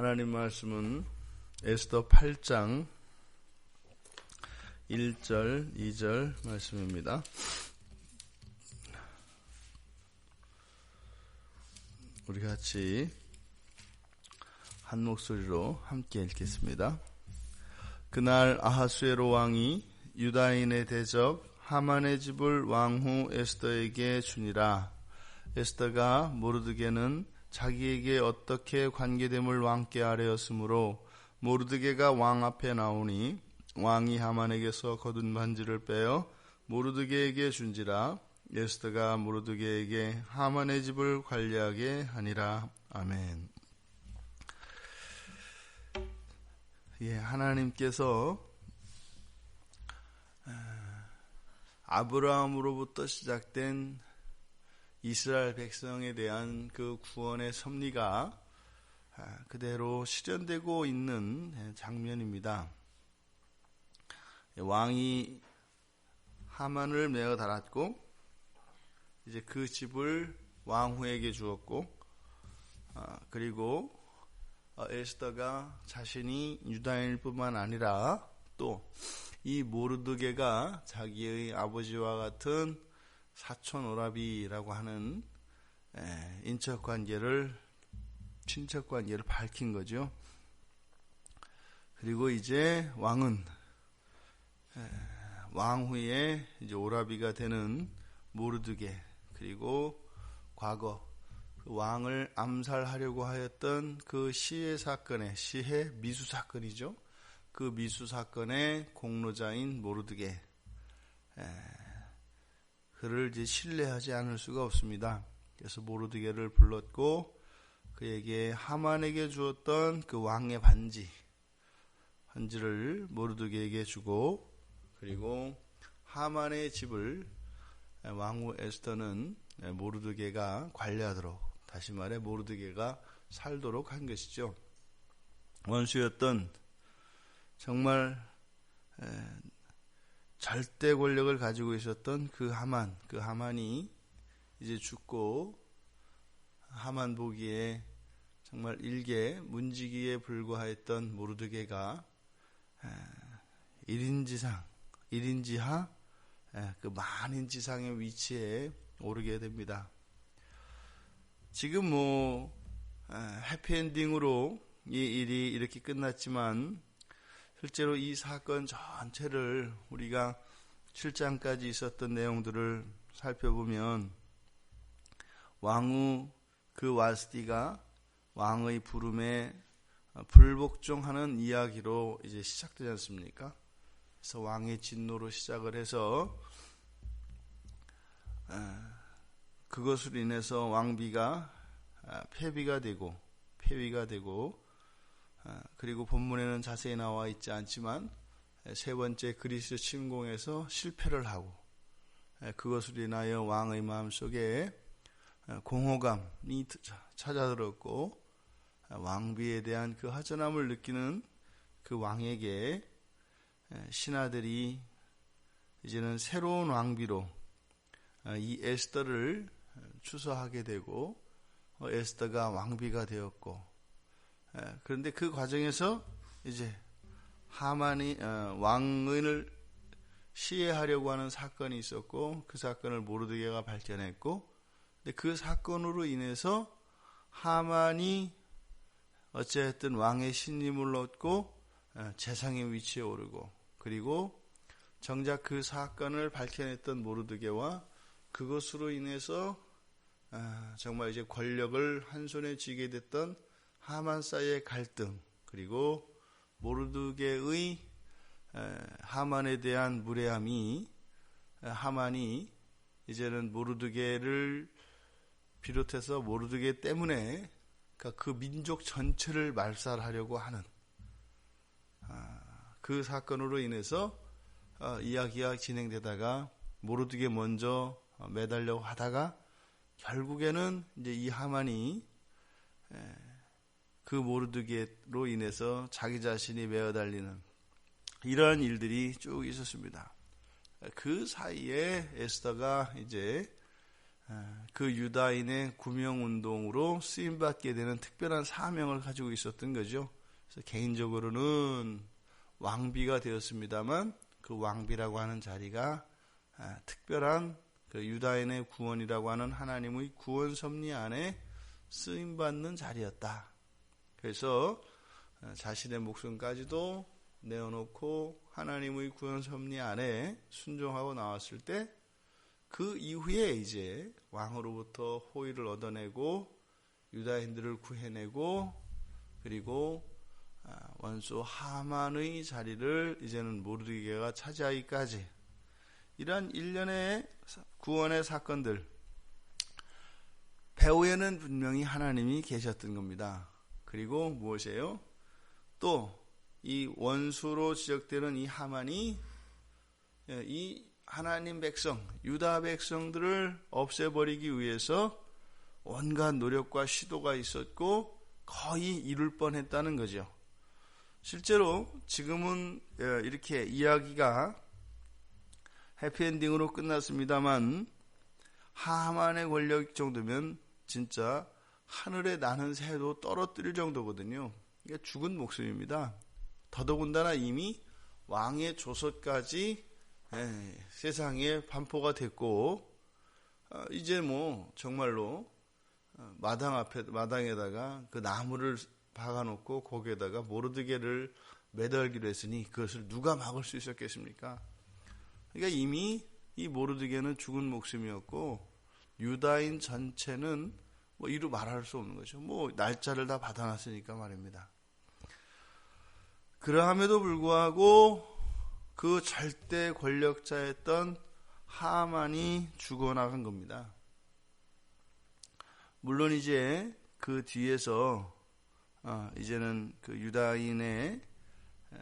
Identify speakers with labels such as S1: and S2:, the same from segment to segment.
S1: 하나님 말씀은 에스더 8장 1절, 2절 말씀입니다. 우리 같이 한 목소리로 함께 읽겠습니다. 그날 아하수에로 왕이 유다인의 대적 하만의 집을 왕후 에스더에게 주니라. 에스더가 모르드게는 자기에게 어떻게 관계됨을 왕께 아뢰었으므로 모르드게가 왕 앞에 나오니 왕이 하만에게서 거둔 반지를 빼어 모르드게에게 준지라. 에스더가 모르드게에게 하만의 집을 관리하게 하니라. 아멘. 하나님께서 아브라함으로부터 시작된 이스라엘 백성에 대한 그 구원의 섭리가 그대로 실현되고 있는 장면입니다. 왕이 하만을 매어 달았고 이제 그 집을 왕후에게 주었고 그리고 에스더가 자신이 유다인일 뿐만 아니라 또 이 모르드게가 자기의 아버지와 같은 사촌 오라비라고 하는 친척 관계를 밝힌 거죠. 그리고 이제 왕은 왕후의 이제 오라비가 되는 모르드게, 그리고 과거 그 왕을 암살하려고 하였던 그 시해 미수 사건이죠. 그 미수 사건의 공로자인 모르드게, 그를 이제 신뢰하지 않을 수가 없습니다. 그래서 모르드게를 불렀고 그에게 하만에게 주었던 그 왕의 반지를 모르드게에게 주고, 그리고 하만의 집을 왕후 에스더는 모르드게가 관리하도록, 다시 말해 모르드게가 살도록 한 것이죠. 원수였던 정말 절대 권력을 가지고 있었던 그 하만이 이제 죽고, 하만 보기에 정말 일개 문지기에 불과했던 모르드게가 1인지하 그 만인지상의 위치에 오르게 됩니다. 지금 해피엔딩으로 이 일이 이렇게 끝났지만 실제로 이 사건 전체를 우리가 7장까지 있었던 내용들을 살펴보면 왕후 그 와스디가 왕의 부름에 불복종하는 이야기로 이제 시작되지 않습니까? 그래서 왕의 진노로 시작을 해서 그것으로 인해서 왕비가 폐위가 되고 그리고 본문에는 자세히 나와 있지 않지만 세 번째 그리스 침공에서 실패를 하고, 그것으로 인하여 왕의 마음속에 공허감이 찾아들었고, 왕비에 대한 그 허전함을 느끼는 그 왕에게 신하들이 이제는 새로운 왕비로 이 에스더를 추서하게 되고, 에스더가 왕비가 되었고, 그런데 그 과정에서 이제 하만이 왕을 시해하려고 하는 사건이 있었고, 그 사건을 모르드게가 발견했고, 근데 그 사건으로 인해서 하만이 어찌됐든 왕의 신임을 얻고 재상의 위치에 오르고, 그리고 정작 그 사건을 밝혀냈던 모르드게와 그것으로 인해서 정말 이제 권력을 한 손에 쥐게 됐던 하만 사이의 갈등, 그리고 모르드게의 하만에 대한 무례함이, 하만이 이제는 모르드게를 비롯해서 모르드게 때문에 그 민족 전체를 말살하려고 하는 그 사건으로 인해서 이야기가 진행되다가 모르드게 먼저 매달려고 하다가 결국에는 이제 이 하만이 그 모르드게로 인해서 자기 자신이 매어 달리는 이러한 일들이 쭉 있었습니다. 그 사이에 에스더가 이제 그 유다인의 구명운동으로 쓰임받게 되는 특별한 사명을 가지고 있었던 거죠. 그래서 개인적으로는 왕비가 되었습니다만 그 왕비라고 하는 자리가 특별한 그 유다인의 구원이라고 하는 하나님의 구원 섭리 안에 쓰임받는 자리였다. 그래서 자신의 목숨까지도 내어놓고 하나님의 구원 섭리 안에 순종하고 나왔을 때 그 이후에 이제 왕으로부터 호의를 얻어내고 유다인들을 구해내고 그리고 원수 하만의 자리를 이제는 모르드게가 차지하기까지 이러한 일련의 구원의 사건들 배후에는 분명히 하나님이 계셨던 겁니다. 그리고 무엇이에요? 또 이 원수로 지적되는 이 하만이 이 하나님 백성, 유다 백성들을 없애버리기 위해서 온갖 노력과 시도가 있었고 거의 이룰 뻔했다는 거죠. 실제로 지금은 이렇게 이야기가 해피엔딩으로 끝났습니다만 하만의 권력 정도면 진짜 하늘에 나는 새도 떨어뜨릴 정도거든요. 이게 죽은 목숨입니다. 더더군다나 이미 왕의 조서까지 세상에 반포가 됐고 이제 뭐 정말로 마당에다가 그 나무를 박아놓고 거기에다가 모르드게를 매달기로 했으니 그것을 누가 막을 수 있었겠습니까? 그러니까 이미 이 모르드게는 죽은 목숨이었고 유다인 전체는 뭐 이루 말할 수 없는 거죠. 뭐 날짜를 다 받아놨으니까 말입니다. 그러함에도 불구하고 그 절대 권력자였던 하만이 죽어나간 겁니다. 물론 이제 그 뒤에서 이제는 그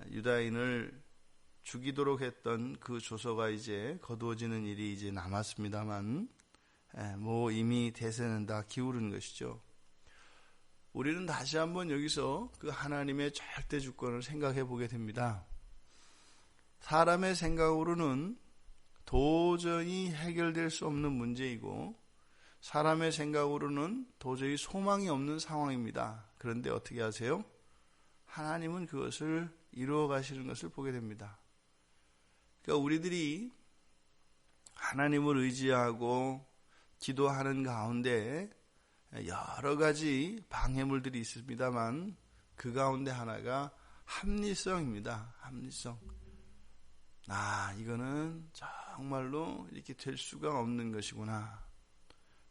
S1: 유다인을 죽이도록 했던 그 조서가 이제 거두어지는 일이 이제 남았습니다만 뭐 이미 대세는 다 기울은 것이죠. 우리는 다시 한번 여기서 그 하나님의 절대 주권을 생각해 보게 됩니다. 사람의 생각으로는 도저히 해결될 수 없는 문제이고 사람의 생각으로는 도저히 소망이 없는 상황입니다. 그런데 어떻게 하세요? 하나님은 그것을 이루어 가시는 것을 보게 됩니다. 그러니까 우리들이 하나님을 의지하고 기도하는 가운데 여러 가지 방해물들이 있습니다만 그 가운데 하나가 합리성입니다. 합리성. 이거는 정말로 이렇게 될 수가 없는 것이구나.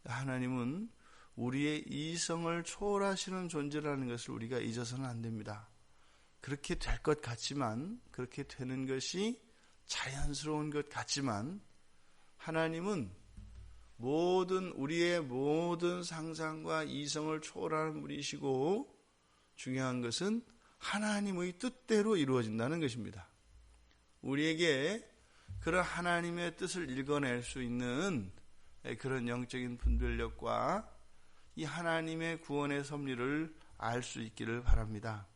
S1: 하나님은 우리의 이성을 초월하시는 존재라는 것을 우리가 잊어서는 안 됩니다. 그렇게 될 것 같지만, 그렇게 되는 것이 자연스러운 것 같지만 하나님은 우리의 모든 상상과 이성을 초월하는 분이시고 중요한 것은 하나님의 뜻대로 이루어진다는 것입니다. 우리에게 그런 하나님의 뜻을 읽어낼 수 있는 그런 영적인 분별력과 이 하나님의 구원의 섭리를 알 수 있기를 바랍니다.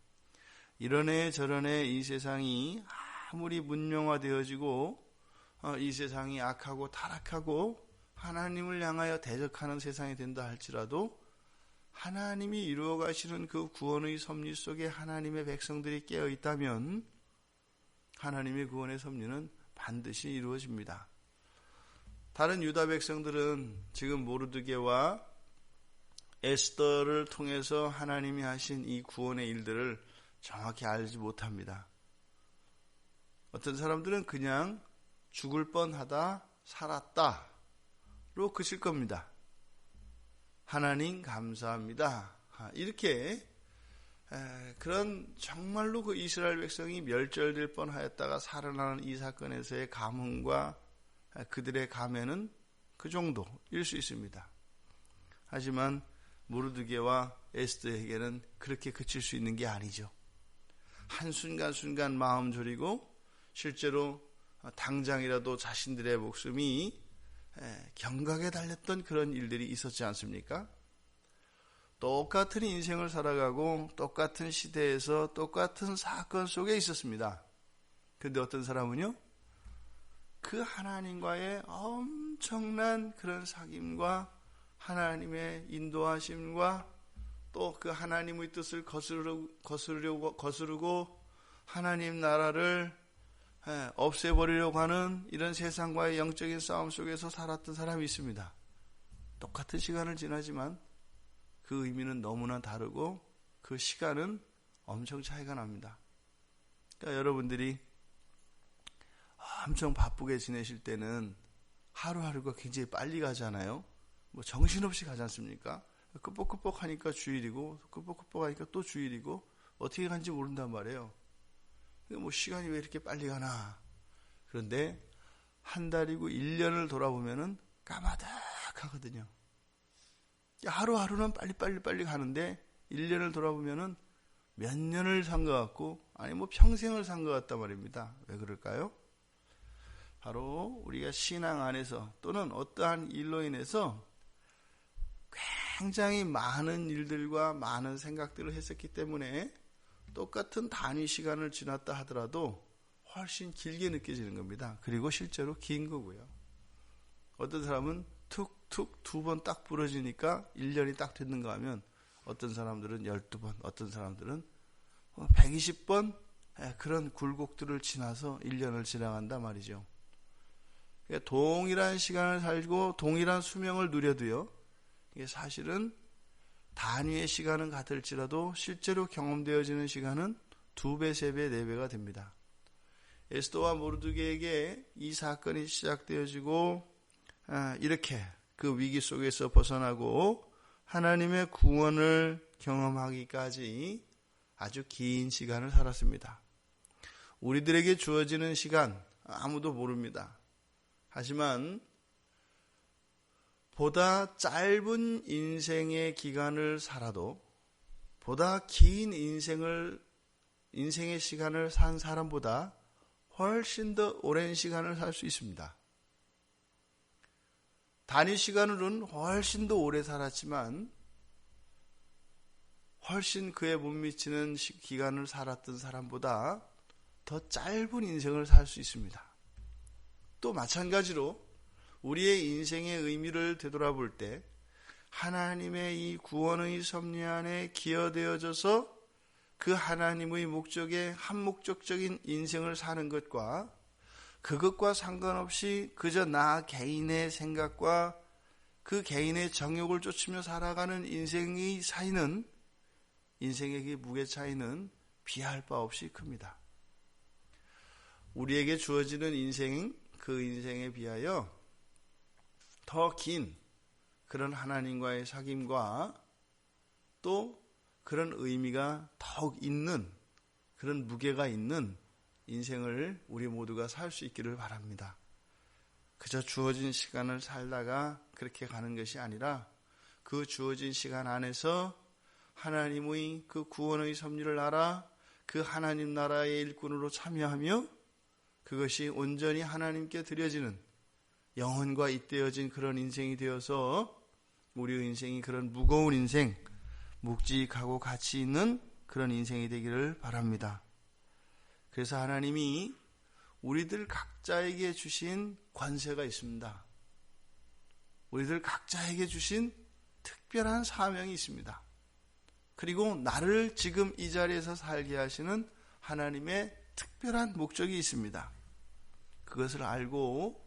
S1: 이런애 저런애 이 세상이 아무리 문명화되어지고 이 세상이 악하고 타락하고 하나님을 향하여 대적하는 세상이 된다 할지라도 하나님이 이루어 가시는 그 구원의 섭리 속에 하나님의 백성들이 깨어 있다면 하나님의 구원의 섭리는 반드시 이루어집니다. 다른 유다 백성들은 지금 모르드게와 에스더를 통해서 하나님이 하신 이 구원의 일들을 정확히 알지 못합니다. 어떤 사람들은 그냥 죽을 뻔하다 살았다로 그칠 겁니다. 하나님 감사합니다. 이렇게 그런 정말로 그 이스라엘 백성이 멸절될 뻔하였다가 살아나는 이 사건에서의 감흥과 그들의 감회는 그 정도일 수 있습니다. 하지만 모르드게와 에스더에게는 그렇게 그칠 수 있는 게 아니죠. 한순간순간 마음 졸이고 실제로 당장이라도 자신들의 목숨이 경각에 달렸던 그런 일들이 있었지 않습니까? 똑같은 인생을 살아가고 똑같은 시대에서 똑같은 사건 속에 있었습니다. 그런데 어떤 사람은요, 그 하나님과의 엄청난 그런 사귐과 하나님의 인도하심과 또 그 하나님의 뜻을 거스르고 하나님 나라를 없애버리려고 하는 이런 세상과의 영적인 싸움 속에서 살았던 사람이 있습니다. 똑같은 시간을 지나지만 그 의미는 너무나 다르고 그 시간은 엄청 차이가 납니다. 그러니까 여러분들이 엄청 바쁘게 지내실 때는 하루하루가 굉장히 빨리 가잖아요. 뭐 정신없이 가지 않습니까? 끄뻑끄뻑 하니까 주일이고 끄뻑끄뻑 하니까 또 주일이고 어떻게 간지 모른단 말이에요. 뭐 시간이 왜 이렇게 빨리 가나. 그런데 한 달이고 1년을 돌아보면은 까마득하거든요. 하루하루는 빨리 가는데 1년을 돌아보면은 몇 년을 산 것 같고 아니 뭐 평생을 산 것 같단 말입니다. 왜 그럴까요? 바로 우리가 신앙 안에서 또는 어떠한 일로 인해서 굉장히 많은 일들과 많은 생각들을 했었기 때문에 똑같은 단위 시간을 지났다 하더라도 훨씬 길게 느껴지는 겁니다. 그리고 실제로 긴 거고요. 어떤 사람은 툭툭 2번 딱 부러지니까 1년이 딱 됐는가 하면 어떤 사람들은 12번, 어떤 사람들은 120번 그런 굴곡들을 지나서 1년을 지나간단 말이죠. 그러니까 동일한 시간을 살고 동일한 수명을 누려도요. 이게 사실은 단위의 시간은 같을지라도 실제로 경험되어지는 시간은 2배, 3배, 4배가 됩니다. 에스더와 모르드게에게 이 사건이 시작되어지고 이렇게 그 위기 속에서 벗어나고 하나님의 구원을 경험하기까지 아주 긴 시간을 살았습니다. 우리들에게 주어지는 시간 아무도 모릅니다. 하지만 보다 짧은 인생의 기간을 살아도 보다 긴 인생의 시간을 산 사람보다 훨씬 더 오랜 시간을 살 수 있습니다. 단위 시간으로는 훨씬 더 오래 살았지만 훨씬 그에 못 미치는 기간을 살았던 사람보다 더 짧은 인생을 살 수 있습니다. 또 마찬가지로 우리의 인생의 의미를 되돌아볼 때 하나님의 이 구원의 섭리 안에 기여되어져서 그 하나님의 목적에 한목적적인 인생을 사는 것과 그것과 상관없이 그저 나 개인의 생각과 그 개인의 정욕을 쫓으며 살아가는 인생의 사이는 인생의 그 무게 차이는 비할 바 없이 큽니다. 우리에게 주어지는 인생, 그 인생에 비하여 더 긴 그런 하나님과의 사귐과 또 그런 의미가 더욱 있는 그런 무게가 있는 인생을 우리 모두가 살 수 있기를 바랍니다. 그저 주어진 시간을 살다가 그렇게 가는 것이 아니라 그 주어진 시간 안에서 하나님의 그 구원의 섭리를 알아 그 하나님 나라의 일꾼으로 참여하며 그것이 온전히 하나님께 드려지는 영혼과 잇대어진 그런 인생이 되어서 우리의 인생이 그런 무거운 인생, 묵직하고 가치 있는 그런 인생이 되기를 바랍니다. 그래서 하나님이 우리들 각자에게 주신 권세가 있습니다. 우리들 각자에게 주신 특별한 사명이 있습니다. 그리고 나를 지금 이 자리에서 살게 하시는 하나님의 특별한 목적이 있습니다. 그것을 알고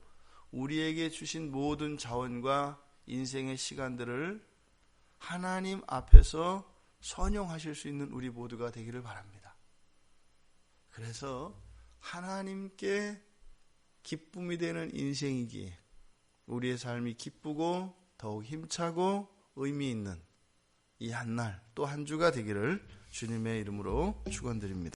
S1: 우리에게 주신 모든 자원과 인생의 시간들을 하나님 앞에서 선용하실 수 있는 우리 모두가 되기를 바랍니다. 그래서 하나님께 기쁨이 되는 인생이기에 우리의 삶이 기쁘고 더욱 힘차고 의미 있는 이 한 날 또 한 주가 되기를 주님의 이름으로 축원드립니다.